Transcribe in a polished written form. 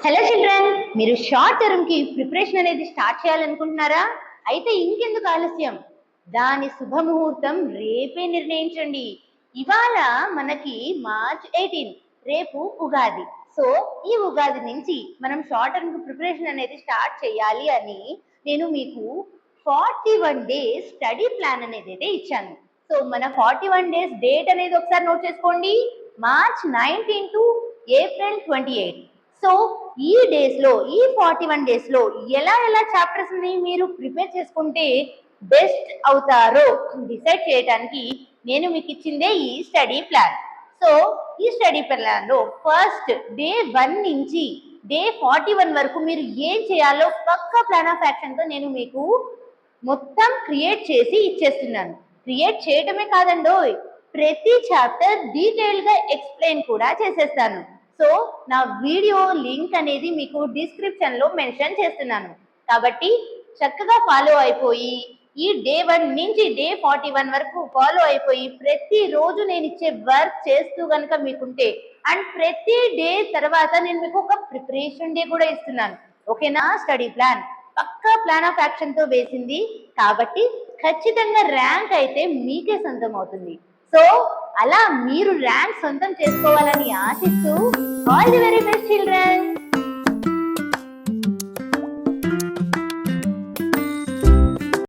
Hello children, మీరు short term కి preparation అనేది స్టార్ట్ చేయాలనుకుంటున్నారా? అయితే ఇంకెందుకు ఆలస్యం, దాని శుభముహూర్తం రేపే నిర్ణయించండి. ఇవాళ మనకి మార్చ్ 18, రేపు ఉగాది. సో ఈ ఉగాది నుంచి మనం షార్ట్ టర్మ్ కి ప్రిపరేషన్ అనేది స్టార్ట్ చేయాలి అని నేను మీకు 41 డేస్ స్టడీ ప్లాన్ అనేది అయితే ఇచ్చాను. సో మన 41 డేస్ డేట్ అనేది ఒకసారి నోట్ చేసుకోండి. March 19 to April 28. సో ఈ డేస్ లో, ఈ 41 డేస్ లో ఎలా చాప్టర్స్ ని మీరు ప్రిపేర్ చేసుకుంటే బెస్ట్ అవుతారో డిసైడ్ చేయడానికి నేను మీకు ఇచ్చిందే ఈ స్టడీ ప్లాన్. సో ఈ స్టడీ ప్లాన్ లో ఫస్ట్ డే 1 నుంచి డే 41 వరకు మీరు ఏం చేయాలో పక్కా ప్లాన్ ఆఫ్ యాక్షన్ తో నేను మీకు మొత్తం క్రియేట్ చేసి ఇచ్చేస్తున్నాను. క్రియేట్ చేయటమే కాదండోయ్, ప్రతి చాప్టర్ డీటెయిల్ గా ఎక్స్ప్లెయిన్ కూడా చేసేస్తాను. సో నా వీడియో లింక్ అనేది మీకు డిస్క్రిప్షన్ లో మెన్షన్ చేస్తున్నాను. కాబట్టి చక్కగా ఫాలో అయిపోయి ఈ డే 1 నుంచి డే 41 వరకు ఫాలో అయిపోయి ప్రతి రోజు నేను ఇచ్చే వర్క్ చేస్తూ కనుక మీకుంటే అండ్ ప్రతి డే తర్వాత నేను మీకు ఒక ప్రిపరేషన్ డే కూడా ఇస్తున్నాను. ఓకేనా? స్టడీ ప్లాన్ పక్కా ప్లాన్ ఆఫ్ యాక్షన్ తో వేసింది కాబట్టి ఖచ్చితంగా ర్యాంక్ అయితే మీకే సొంతం అవుతుంది. సో అలా మీరు ర్యాంక్ సొంతం చేసుకోవాలని ఆశిస్తూ all the very best children.